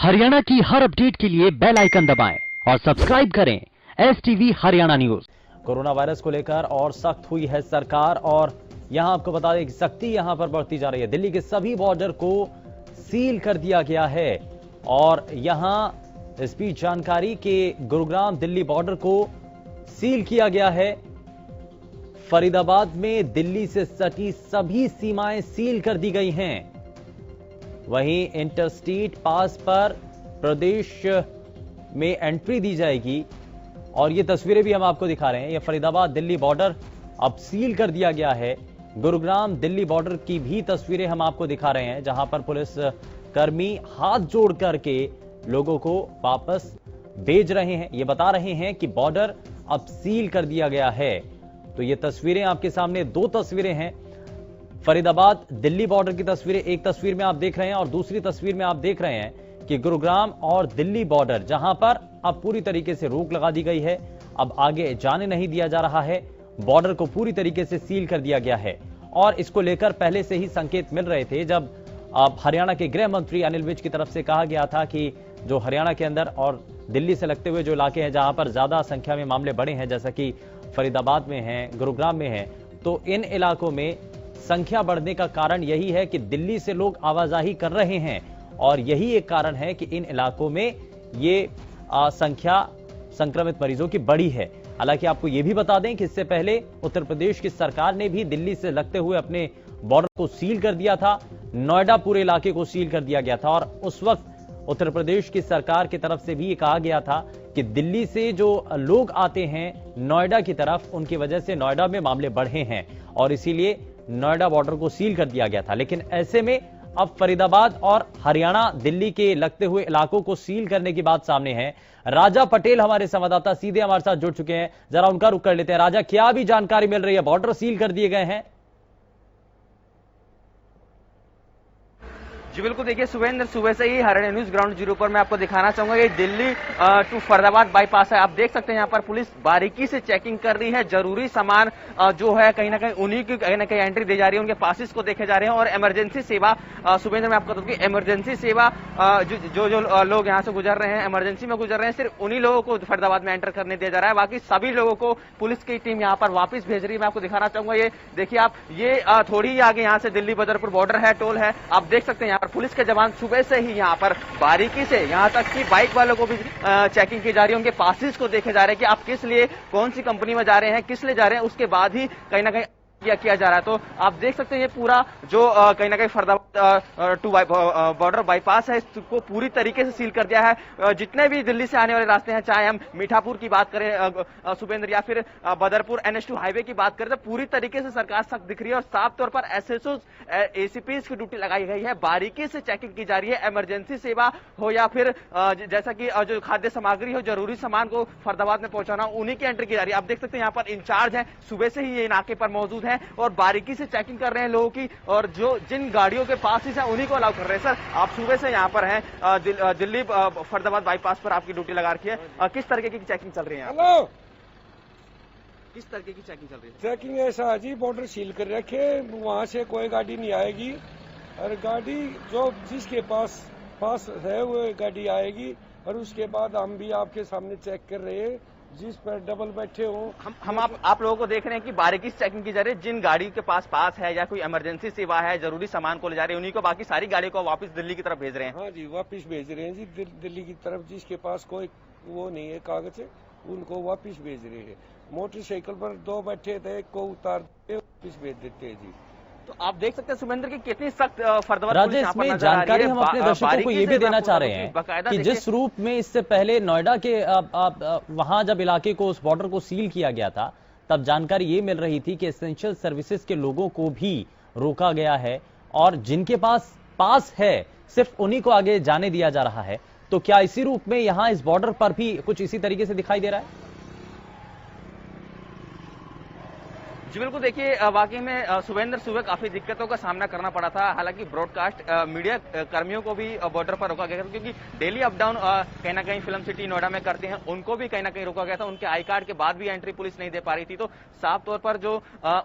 हरियाणा की हर अपडेट के लिए बेल आइकन दबाएं और सब्सक्राइब करें STV Haryana news. Corona virus को लेकर और सख्त हुई है सरकार और यहां आपको बता दें कि सख्ती यहां पर बढ़ती जा रही है। दिल्ली के सभी बॉर्डर को सील कर दिया गया है और यहां इस बीच जानकारी के गुरुग्राम दिल्ली बॉर्डर को सील किया गया है। फरीदाबाद में दिल्ली से सटी सभी सीमाएं सील कर दी गई हैं। वहीं इंटरस्टेट पास पर प्रदेश में एंट्री दी जाएगी और ये तस्वीरें भी हम आपको दिखा रहे हैं। ये फरीदाबाद दिल्ली बॉर्डर अब सील कर दिया गया है। गुरुग्राम दिल्ली बॉर्डर की भी तस्वीरें हम आपको दिखा रहे हैं, जहां पर पुलिस कर्मी हाथ जोड़ करके लोगों को वापस भेज रहे हैं। ये बता रहे हैं कि बॉर्डर अब सील कर दिया गया है। तो ये तस्वीरें आपके सामने, दो तस्वीरें हैं फरीदाबाद दिल्ली बॉर्डर की तस्वीरें। एक तस्वीर में आप देख रहे हैं और दूसरी तस्वीर में आप देख रहे हैं कि गुरुग्राम और दिल्ली बॉर्डर, जहां पर अब पूरी तरीके से रोक लगा दी गई है। अब आगे जाने नहीं दिया जा रहा है। बॉर्डर को पूरी तरीके से सील कर दिया गया है और इसको लेकर पहले से ही संकेत मिल रहे थे। जब अब हरियाणा के गृह मंत्री अनिल विज की तरफ से कहा गया था कि जो हरियाणा के अंदर और दिल्ली से लगते हुए जो इलाके हैं, जहां पर ज्यादा संख्या में मामले बढ़े हैं, जैसा कि फरीदाबाद में है, गुरुग्राम में है, तो इन इलाकों में संख्या बढ़ने का कारण यही है कि दिल्ली से लोग आवाजाही कर रहे हैं और यही एक कारण है कि इन इलाकों में ये संख्या संक्रमित मरीजों की बढ़ी है। हालांकि आपको यह भी बता दें कि इससे पहले उत्तर प्रदेश की सरकार ने भी दिल्ली से लगते हुए अपने बॉर्डर को सील कर दिया था। नोएडा पूरे इलाके को सील कर दिया गया था और उस वक्त उत्तर प्रदेश की सरकार की तरफ से भी ये कहा गया था कि दिल्ली से जो लोग आते हैं नोएडा की तरफ, उनकी वजह से नोएडा में मामले बढ़े हैं और इसीलिए नोएडा बॉर्डर को सील कर दिया गया था। लेकिन ऐसे में अब फरीदाबाद और हरियाणा दिल्ली के लगते हुए इलाकों को सील करने की बात सामने है। राजा पटेल हमारे संवाददाता सीधे हमारे साथ जुड़ चुके हैं, जरा उनका रुख कर लेते हैं। राजा, क्या भी जानकारी मिल रही है? बॉर्डर सील कर दिए गए हैं? जी बिल्कुल, देखिए सुवेंद्र, सुबह से ही हरियाणा न्यूज ग्राउंड जीरो पर मैं आपको दिखाना चाहूंगा ये दिल्ली टू फरीदाबाद बाईपास है। आप देख सकते हैं यहाँ पर पुलिस बारीकी से चेकिंग कर रही है। जरूरी सामान जो है कहीं ना कहीं उन्हीं की कहीं ना कहीं एंट्री दी जा रही है, उनके पासेस को देखे जा रहे हैं और इमरजेंसी सेवा, सुवेंद्र मैं आपको बताऊं कि इमरजेंसी सेवा जो लोग यहाँ से गुजर रहे हैं, इमरजेंसी में गुजर रहे हैं, सिर्फ उन्हीं लोगों को फरीदाबाद में एंटर करने दिया जा रहा है। बाकी सभी लोगों को पुलिस की टीम यहाँ पर वापस भेज रही है। मैं आपको दिखाना चाहूंगा, ये देखिए आप, ये थोड़ी ही आगे यहाँ से दिल्ली बदरपुर बॉर्डर है, टोल है। आप देख सकते हैं यहाँ पर पुलिस के जवान सुबह से ही यहाँ पर बारीकी से, यहाँ तक कि बाइक वालों को भी चेकिंग की जा रही है, उनके पासेस को देखे जा रहे हैं कि आप किस लिए, कौन सी कंपनी में जा रहे हैं, किस लिए जा रहे हैं, उसके बाद ही कहीं ना कहीं किया जा रहा है। तो आप देख सकते हैं ये पूरा जो कहीं ना कहीं फरीदाबाद टू बॉर्डर बाईपास है, इसको पूरी तरीके से सील कर दिया है। जितने भी दिल्ली से आने वाले रास्ते हैं, चाहे हम मीठापुर की बात करें सुपेंद्र, या फिर बदरपुर NH2 हाईवे की बात करें, तो पूरी तरीके से सरकार सख्त दिख रही है और साफ तौर पर SSOs ACPs की ड्यूटी लगाई गई है। बारीकी से चेकिंग की जा रही है। इमरजेंसी सेवा हो या फिर जैसा कि जो खाद्य सामग्री हो, जरूरी सामान को फरीदाबाद में पहुंचाना, उन्हीं की एंट्री की जा रही है। आप देख सकते हैं यहाँ पर इंचार्ज है, सुबह से ही ये नाके पर मौजूद है और बारीकी से चेकिंग कर रहे हैं लोगों की, और जो जिन गाड़ियों के पास है उन्हीं को अलाउ कर रहे हैं। सर, आप सुबह से यहाँ पर हैं, दिल्ली फरीदाबाद बाईपास पर आपकी ड्यूटी लगा रखी है, किस तरीके की चेकिंग चल रही है? हेलो, किस तरीके की चेकिंग चल रही है? चेकिंग ऐसा है जी, बॉर्डर सील कर रखे, वहाँ से कोई गाड़ी नहीं आएगी और गाड़ी जो जिसके पास है वो गाड़ी आएगी और उसके बाद हम भी आपके सामने चेक कर रहे हैं, जिस पर डबल बैठे हो। हम आप लोगों को देख रहे हैं कि बारीकी से चेकिंग की जा रही है। जिन गाड़ी के पास है या कोई इमरजेंसी सेवा है, जरूरी सामान को ले जा रहे हैं, उन्हीं को, बाकी सारी गाड़ियों को वापस दिल्ली की तरफ भेज रहे हैं। हाँ जी, वापस भेज रहे हैं जी दिल्ली की तरफ। जिसके पास कोई वो नहीं है कागज, उनको वापस भेज रहे हैं। मोटरसाइकिल पर 2 बैठे थे, एक को उतार देते, वापस भेज देते हैं जी। तो आप देख सकते हैं सुमेंद्र की कितनी सख्त फरीदाबाद राजेश, में जानकारी हम अपने दर्शकों को ये भी देना चाह रहे हैं कि जिस रूप में इससे पहले नोएडा के वहां जब इलाके को, उस बॉर्डर को सील किया गया था, तब जानकारी ये मिल रही थी कि एसेंशियल सर्विसेज के लोगों को भी रोका गया है और जिनके पास है सिर्फ उन्हीं को आगे जाने दिया जा रहा है। तो क्या इसी रूप में यहां इस बॉर्डर पर भी कुछ इसी तरीके से दिखाई दे रहा है? जी बिल्कुल, देखिए वाकई में सुबह काफी दिक्कतों का सामना करना पड़ा था। हालांकि ब्रॉडकास्ट मीडिया कर्मियों को भी बॉर्डर पर रोका गया था, क्योंकि डेली अप डाउन कहीं ना कहीं फिल्म सिटी नोएडा में करते हैं, उनको भी कहीं ना कहीं रोका गया था। उनके आई कार्ड के बाद भी एंट्री पुलिस नहीं दे पा रही थी। तो साफ तौर पर जो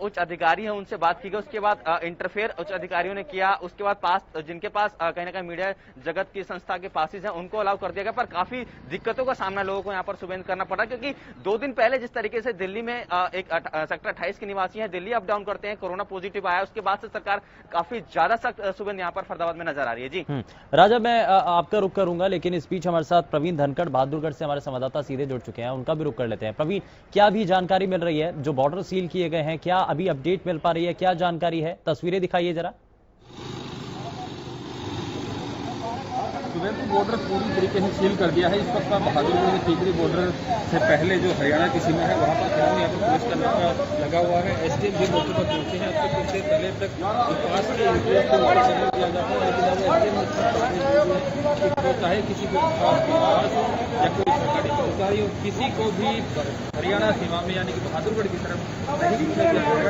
उच्च अधिकारी है उनसे बात की गई, उसके बाद इंटरफेयर उच्च अधिकारियों ने किया। उसके बाद पास जिनके पास कहीं ना कहीं मीडिया जगत की संस्था के पासिस है उनको अलाउ कर दिया गया, पर काफी दिक्कतों का सामना लोगों को यहाँ पर सुबह करना पड़ा, क्योंकि 2 दिन पहले जिस तरीके से दिल्ली में एक सेक्टर 28 के निवासी हैं, दिल्ली अप डाउन करते हैं, कोरोना पॉजिटिव आया, उसके बाद से सरकार काफी ज्यादा सख्त सुबह यहाँ पर फरीदाबाद में नजर आ रही है। जी राजा, मैं आपका रुख करूंगा, लेकिन इस बीच हमारे साथ प्रवीण धनखड़ बहादुरगढ़ से हमारे संवाददाता सीधे जुड़ चुके हैं, उनका भी रुख कर लेते हैं। प्रवीण, क्या भी जानकारी मिल रही है? जो बॉर्डर सील किए गए हैं, क्या अभी अपडेट मिल पा रही है? क्या जानकारी है? तस्वीरें दिखाइए जरा। सुबह बॉर्डर पूरी तरीके से सील कर दिया है। इस वक्त बहादुरगढ़ में टीकरी बॉर्डर से पहले जो हरियाणा की सीमा है वहाँ पर यहाँ पर पुलिस का नाका लगा हुआ है। एसडीएम भी मौके पर पहुंचे हैं। अब तक कुछ देर पहले तक पास के इंक्रीज को समझ दिया जाता है, लेकिन अब एसडीएम चाहे किसी को पास हो या कोई सरकारी अधिकारी हो, किसी को भी हरियाणा सीमा में यानी कि बहादुरगढ़ की तरफ नहीं दिया जाएगा।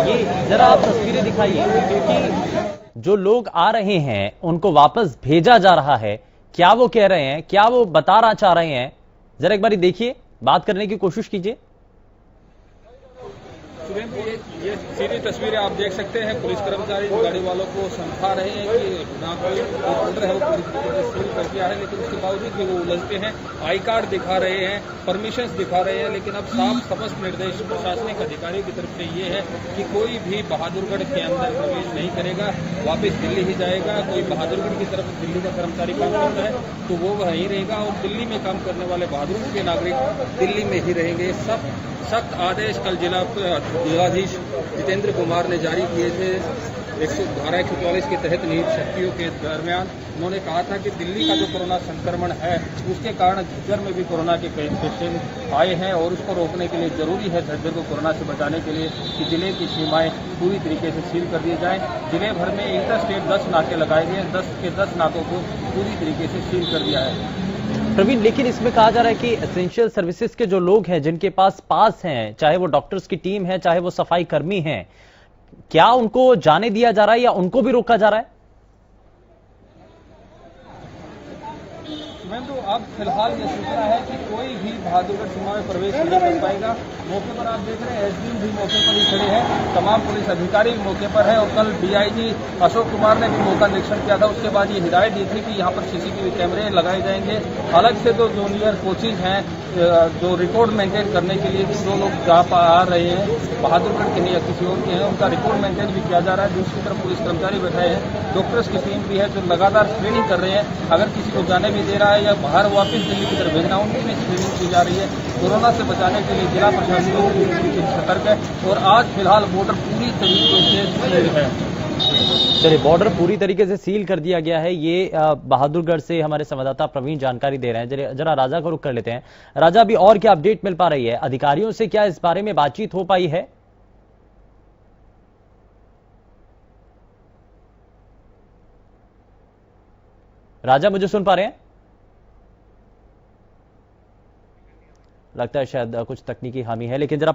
ये जरा आप तस्वीरें दिखाइए, क्योंकि जो लोग आ रहे हैं उनको वापस भेजा जा रहा है। क्या वो कह रहे हैं, क्या वो बताना चाह रहे हैं, जरा एक बार देखिए, बात करने की कोशिश कीजिए। ये सीधी तस्वीरें आप देख सकते हैं। पुलिस कर्मचारी गाड़ी वालों को समझा रहे हैं कि ना कोई ऑर्डर है वो पूरी तरीके से सील कर दिया है, लेकिन उसके बावजूद भी वो उलझते हैं। आई कार्ड दिखा रहे हैं, परमिशंस दिखा रहे हैं, लेकिन अब साफ स्पष्ट निर्देश प्रशासनिक अधिकारियों की तरफ से ये है कि कोई भी बहादुरगढ़ के अंदर प्रवेश नहीं करेगा, वापस दिल्ली ही जाएगा। कोई बहादुरगढ़ की तरफ दिल्ली का कर्मचारी काम करता है तो वो वहीं रहेगा, और दिल्ली में काम करने वाले बहादुरगढ़ के नागरिक दिल्ली में ही रहेंगे। सब सख्त आदेश कल जिलाधीश जितेंद्र कुमार ने जारी किए थे 112-144 के तहत नीति शक्तियों के दरमियान। उन्होंने कहा था कि दिल्ली का जो कोरोना संक्रमण है उसके कारण झज्जर में भी कोरोना के कई पेशेंट आए हैं, और उसको रोकने के लिए जरूरी है झज्जर को कोरोना से बचाने के लिए कि जिले की सीमाएं पूरी तरीके से सील कर दिए जाएं। जिले भर में इंटर स्टेट 10 नाके लगाए गए, 10 के 10 नाकों को पूरी तरीके से सील कर दिया है। प्रवीण, लेकिन इसमें कहा जा रहा है कि एसेंशियल सर्विसेज के जो लोग हैं, जिनके पास पास हैं, चाहे वो डॉक्टर्स की टीम है, चाहे वो सफाई कर्मी हैं, क्या उनको जाने दिया जा रहा है या उनको भी रोका जा रहा है? तो अब फिलहाल ये सूचना है कि कोई भी बहादुरगढ़ सीमा में प्रवेश नहीं कर पाएगा। मौके पर आप देख रहे हैं एसडीएम भी मौके पर ही खड़े हैं, तमाम पुलिस अधिकारी भी मौके पर है, और कल डीआईजी अशोक कुमार ने भी मौका निरीक्षण किया था। उसके बाद ये हिदायत दी थी कि यहाँ पर सीसीटीवी कैमरे लगाए जाएंगे। अलग से जो जूनियर कोचेज हैं जो रिकॉर्ड मेंटेन करने के लिए जो लोग आ रहे हैं बहादुरगढ़ के नहीं या किसी और के हैं, उनका रिकॉर्ड मेंटेन भी किया जा रहा है। दूसरी तरफ पुलिस कर्मचारी बैठे हैं, डॉक्टर्स की टीम भी है जो लगातार स्क्रीनिंग कर रहे हैं। अगर किसी को जाने भी दे रहा है या बाहर वापस दिल्ली की तरफ भेजना, उनकी भी स्क्रीनिंग की जा रही है। कोरोना से बचाने के लिए जिला प्रशासन पूरी तरीके से सतर्क है, और आज फिलहाल बॉर्डर पूरी तरीके से सील है। चलिए, बॉर्डर पूरी तरीके से सील कर दिया गया है। ये बहादुरगढ़ से हमारे संवाददाता प्रवीण जानकारी दे रहे हैं। जरा राजा को रुख कर लेते हैं। राजा, अभी और क्या अपडेट मिल पा रही है? अधिकारियों से क्या इस बारे में बातचीत हो पाई है? राजा, मुझे सुन पा रहे हैं? लगता है शायद कुछ तकनीकी खामी है, लेकिन जरा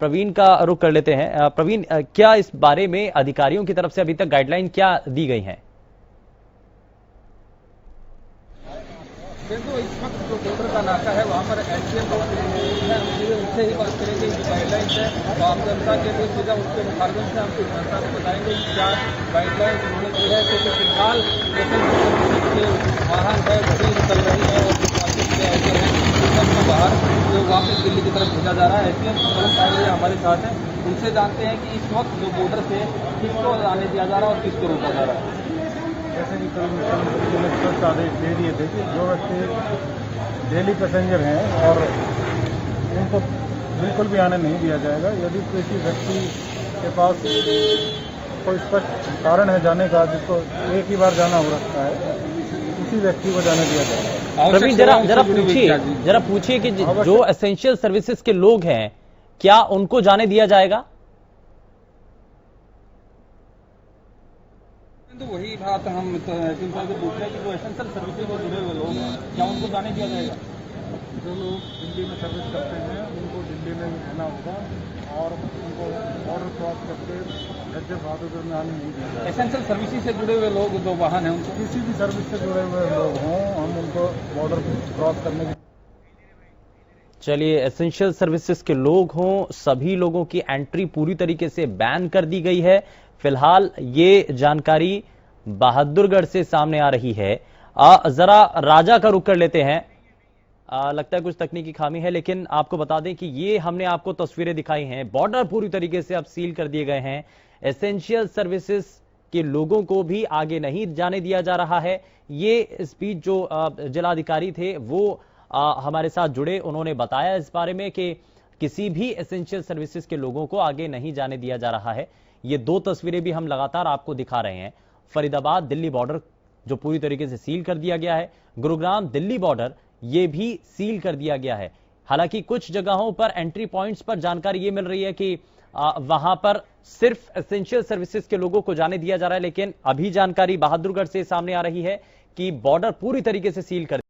प्रवीण का रुख कर लेते हैं। प्रवीण, क्या इस बारे में अधिकारियों की तरफ से अभी तक गाइडलाइन क्या दी गई हैं? देखो, इस वक्त जो बॉर्डर का नाका है वहाँ पर एसडीएम उनसे ही बात करेंगे जो गाइडलाइंस है, तो आम जनता के लिए सीधा उसके मुखारबन से हमको जनता को बताएंगे कि क्या गाइडलाइंस उन्होंने दी है। क्योंकि फिलहाल के वाहन है बड़ी निकल रही है, और जो बाहर जो वापस दिल्ली की तरफ भेजा जा रहा है। एसडीएम कर्मचारी हमारे साथ हैं, उनसे जानते हैं कि इस वक्त जो बॉर्डर से किसको आने दिया जा रहा है और किसको रोका जा रहा है। जैसे कि कल आदेश दे दिए थे कि जो व्यक्ति डेली पैसेंजर हैं और उनको बिल्कुल भी आने नहीं दिया जाएगा। यदि किसी व्यक्ति के पास कोई स्पष्ट कारण है जाने का, जिसको एक ही बार जाना हो रखा है, उसी व्यक्ति को जाने दिया जाएगा। प्रवीण, जरा पूछिए कि जो एसेंशियल सर्विसेज के लोग हैं, क्या उनको जाने दिया जाएगा? तो वही बात हम पूछ रहे हैं कि जो एसेंशियल सर्विसेज से जुड़े हुए लोग, क्या उनको जाने दिया जाएगा? जो लोग दिल्ली में सर्विस करते हैं उनको दिल्ली में ही रहना होगा और उनको बॉर्डर क्रॉस करके राज्य बहादुरगढ़ में आने नहीं देंगे। एसेंशियल सर्विसेज से जुड़े हुए लोग जो वाहन हैं उनको, किसी भी सर्विस से जुड़े हुए लोग हों, हम उनको बॉर्डर क्रॉस करने की चलिए, एसेंशियल सर्विसेज के लोग हों, सभी लोगों की एंट्री पूरी तरीके से बैन कर दी गई है। फिलहाल ये जानकारी बहादुरगढ़ से सामने आ रही है। जरा राजा का रुख कर लेते हैं। लगता है कुछ तकनीकी खामी है, लेकिन आपको बता दें कि ये हमने आपको तस्वीरें दिखाई हैं। बॉर्डर पूरी तरीके से अब सील कर दिए गए हैं। एसेंशियल सर्विसेज के लोगों को भी आगे नहीं जाने दिया जा रहा है। ये स्पीच जो जिलाधिकारी थे वो हमारे साथ जुड़े, उन्होंने बताया इस बारे में कि किसी भी एसेंशियल सर्विसेज के लोगों को आगे नहीं जाने दिया जा रहा है। ये दो तस्वीरें भी हम लगातार आपको दिखा रहे हैं। फरीदाबाद दिल्ली बॉर्डर जो पूरी तरीके से सील कर दिया गया है, गुरुग्राम दिल्ली बॉर्डर ये भी सील कर दिया गया है। हालांकि कुछ जगहों पर एंट्री पॉइंट्स पर जानकारी ये मिल रही है कि वहां पर सिर्फ एसेंशियल सर्विसेज के लोगों को जाने दिया जा रहा है, लेकिन अभी जानकारी बहादुरगढ़ से सामने आ रही है कि बॉर्डर पूरी तरीके से सील कर